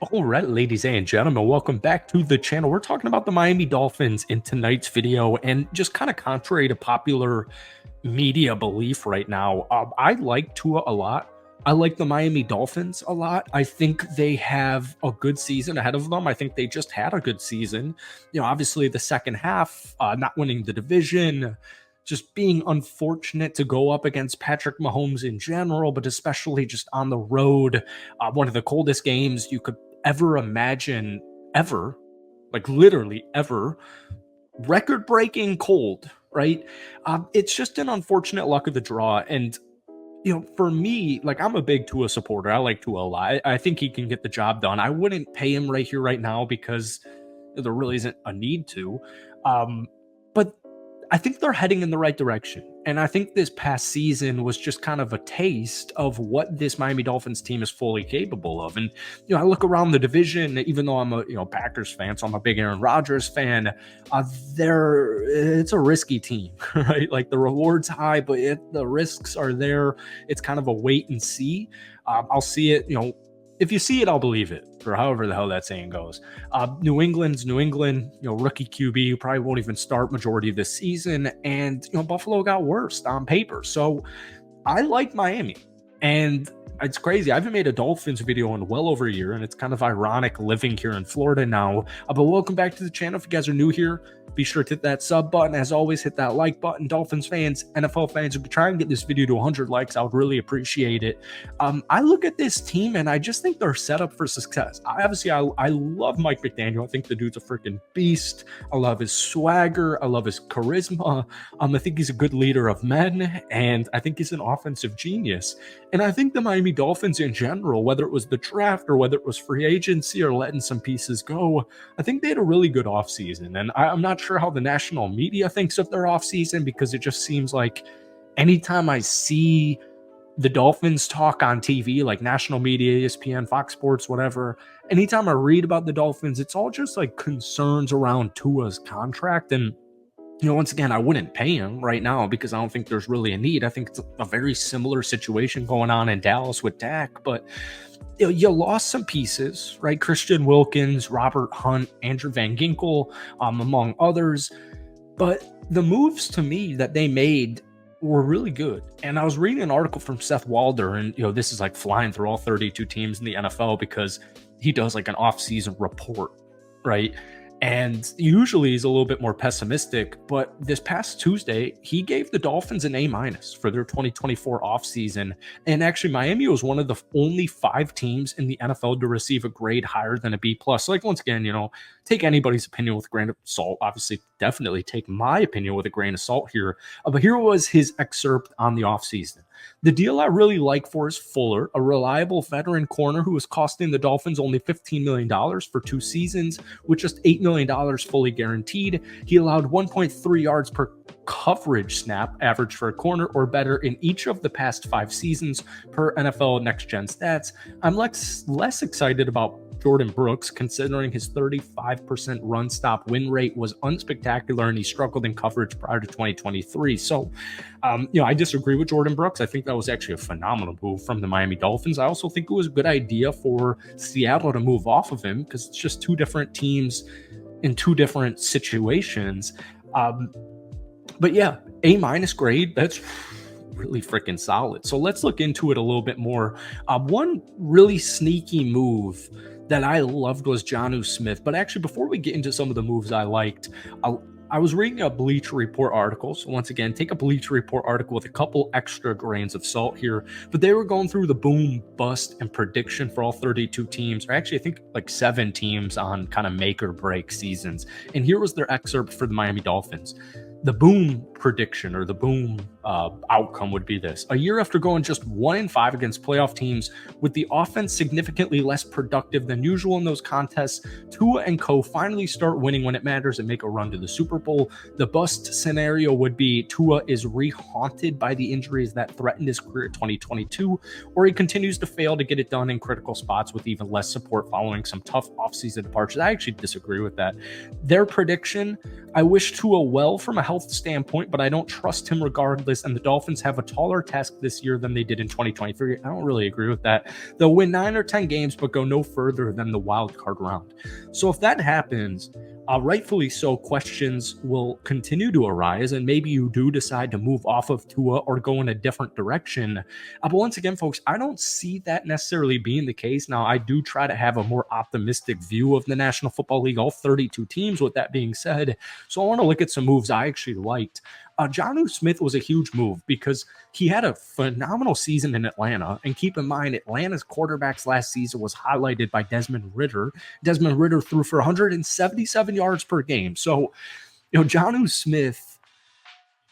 All right, ladies and gentlemen, welcome back to the channel. We're talking about the Miami Dolphins in tonight's video, and just kind of contrary to popular media belief right now, I like Tua a lot. I like the Miami Dolphins a lot. I think they have a good season ahead of them. I think they just had a good season. Obviously the second half, not winning the division, just being unfortunate to go up against Patrick Mahomes in general, but especially just on the road. One of the coldest games you could ever imagine, ever, like literally ever, record breaking cold, right? It's just an unfortunate luck of the draw. And, for me, like I'm a big Tua supporter. I like Tua a lot. I think he can get the job done. I wouldn't pay him right here, right now, because there really isn't a need to. But I think they're heading in the right direction. And I think this past season was just kind of a taste of what this Miami Dolphins team is fully capable of. And, I look around the division, even though I'm a, Packers fan, so I'm a big Aaron Rodgers fan, it's a risky team, right? Like the reward's high, but the risks are there. It's kind of a wait and see. I'll see it, if you see it, I'll believe it, or however the hell that saying goes. New England, rookie QB who probably won't even start majority of this season. And, Buffalo got worst on paper. So I like Miami. And it's crazy. I haven't made a Dolphins video in well over a year, and it's kind of ironic living here in Florida now. But welcome back to the channel. If you guys are new here, be sure to hit that sub button. As always, hit that like button. Dolphins fans, NFL fans, if we try and get this video to 100 likes, I would really appreciate it. I look at this team, and I just think they're set up for success. I love Mike McDaniel. I think the dude's a freaking beast. I love his swagger. I love his charisma. I think he's a good leader of men, and I think he's an offensive genius. And I think the Miami Dolphins in general, whether it was the draft or whether it was free agency or letting some pieces go, I think they had a really good offseason. And I'm not sure how the national media thinks of their offseason, because it just seems like anytime I see the Dolphins talk on TV, like national media, ESPN, Fox Sports, whatever, anytime I read about the Dolphins, it's all just like concerns around Tua's contract. And once again, I wouldn't pay him right now because I don't think there's really a need. I think it's a very similar situation going on in Dallas with Dak, but you lost some pieces, right? Christian Wilkins, Robert Hunt, Andrew Van Ginkel, among others. But the moves to me that they made were really good. And I was reading an article from Seth Walder, and this is like flying through all 32 teams in the NFL because he does like an off-season report, right? And usually he's a little bit more pessimistic, but this past Tuesday, he gave the Dolphins an A- for their 2024 offseason. And actually, Miami was one of the only 5 teams in the NFL to receive a grade higher than a B+. Like, once again, take anybody's opinion with a grain of salt. Obviously, definitely take my opinion with a grain of salt here. But here was his excerpt on the offseason. The deal I really like for is Fuller, a reliable veteran corner who is costing the Dolphins only $15 million for 2 seasons, with just $8 million fully guaranteed. He allowed 1.3 yards per coverage snap average for a corner or better in each of the past 5 seasons per NFL Next Gen Stats. I'm less excited about Jordan Brooks, considering his 35% run stop win rate was unspectacular and he struggled in coverage prior to 2023. So, I disagree with Jordan Brooks. I think that was actually a phenomenal move from the Miami Dolphins. I also think it was a good idea for Seattle to move off of him because it's just 2 different teams in 2 different situations. But yeah, A- grade, that's really freaking solid. So let's look into it a little bit more. One really sneaky move that I loved was Jonnu Smith. But actually, before we get into some of the moves I liked, I was reading a Bleacher Report article. So once again, take a Bleacher Report article with a couple extra grains of salt here. But they were going through the boom, bust, and prediction for all 32 teams, or actually I think like 7 teams on kind of make or break seasons. And here was their excerpt for the Miami Dolphins. The boom prediction, or the boom outcome, would be this: a year after going just 1-5 against playoff teams, with the offense significantly less productive than usual in those contests, Tua and co finally start winning when it matters and make a run to the Super Bowl. The bust scenario would be Tua is rehaunted by the injuries that threatened his career in 2022, or he continues to fail to get it done in critical spots with even less support following some tough offseason departures. I actually disagree with that. Their prediction: I wish Tua well from a health health standpoint, but I don't trust him regardless. And the Dolphins have a taller task this year than they did in 2023. I don't really agree with that. They'll win 9 or 10 games, but go no further than the wild card round. So if that happens, rightfully so, questions will continue to arise, and maybe you do decide to move off of Tua or go in a different direction. But once again, folks, I don't see that necessarily being the case. Now, I do try to have a more optimistic view of the National Football League, all 32 teams, with that being said. So I want to look at some moves I actually liked. Jonnu Smith was a huge move because he had a phenomenal season in Atlanta. And keep in mind, Atlanta's quarterbacks last season was highlighted by Desmond Ridder. Desmond Ridder threw for 177 yards per game. So, Jonnu Smith,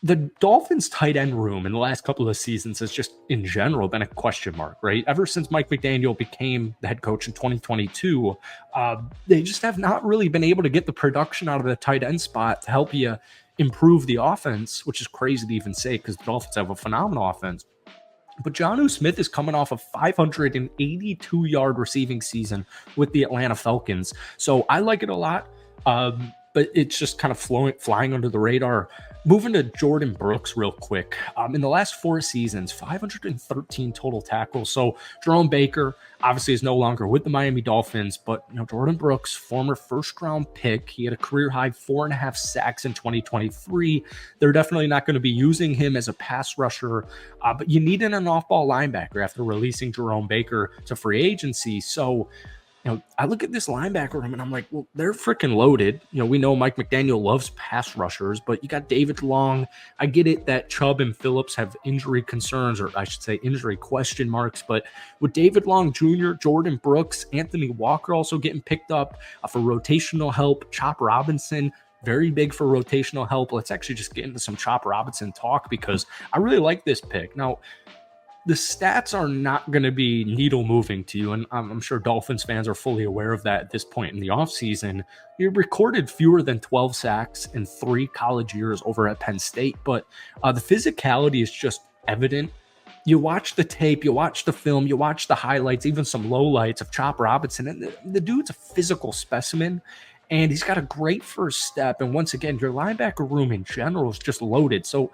the Dolphins tight end room in the last couple of seasons has just in general been a question mark, right? Ever since Mike McDaniel became the head coach in 2022, they just have not really been able to get the production out of the tight end spot to help you improve the offense, which is crazy to even say because the Dolphins have a phenomenal offense. But Jonnu Smith is coming off a 582-yard receiving season with the Atlanta Falcons. So I like it a lot, but it's just kind of flying under the radar. Moving to Jordan Brooks real quick. In the last 4 seasons, 513 total tackles. So Jerome Baker obviously is no longer with the Miami Dolphins, but Jordan Brooks, former first-round pick, he had a career-high 4.5 sacks in 2023. They're definitely not going to be using him as a pass rusher, but you needed an off-ball linebacker after releasing Jerome Baker to free agency. So I look at this linebacker room and I'm like, well, they're freaking loaded. We know Mike McDaniel loves pass rushers, but you got David Long. I get it that Chubb and Phillips have injury concerns, or I should say injury question marks. But with David Long Jr., Jordan Brooks, Anthony Walker also getting picked up for rotational help, Chop Robinson, very big for rotational help. Let's actually just get into some Chop Robinson talk because I really like this pick. Now, the stats are not going to be needle moving to you, and I'm sure Dolphins fans are fully aware of that at this point in the offseason. You recorded fewer than 12 sacks in 3 college years over at Penn State, but the physicality is just evident. You watch the tape, you watch the film, you watch the highlights, even some lowlights of Chop Robinson, and the dude's a physical specimen, and he's got a great first step. And once again, your linebacker room in general is just loaded. So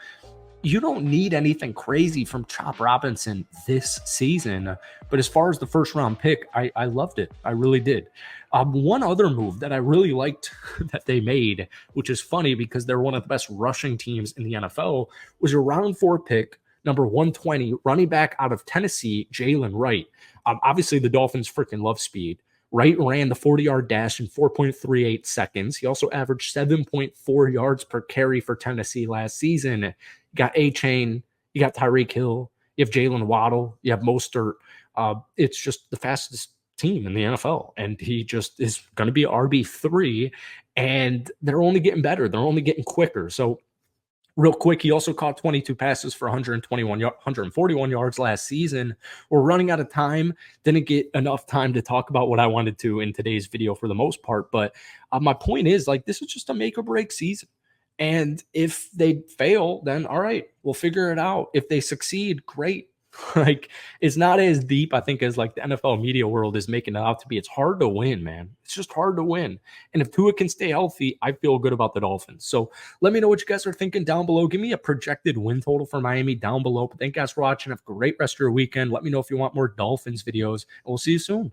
you don't need anything crazy from Chop Robinson this season. But as far as the first round pick, I loved it. I really did. One other move that I really liked that they made, which is funny because they're one of the best rushing teams in the NFL, was your round 4 pick, number 120, running back out of Tennessee, Jalen Wright. Obviously, the Dolphins freaking love speed. Wright ran the 40-yard dash in 4.38 seconds. He also averaged 7.4 yards per carry for Tennessee last season. You got A-Chain, you got Tyreek Hill, you have Jalen Waddle, you have Mostert. It's just the fastest team in the NFL, and he just is going to be RB3, and they're only getting better. They're only getting quicker. So real quick, he also caught 22 passes for 141 yards last season. We're running out of time. Didn't get enough time to talk about what I wanted to in today's video for the most part. But my point is, this is just a make or break season. And if they fail, then all right, we'll figure it out. If they succeed, great. It's not as deep, I think, as the NFL media world is making it out to be. It's hard to win, man. It's just hard to win. And if Tua can stay healthy, I feel good about the Dolphins. So let me know what you guys are thinking down below. Give me a projected win total for Miami down below. But thank you guys for watching. Have a great rest of your weekend. Let me know if you want more Dolphins videos, and we'll see you soon.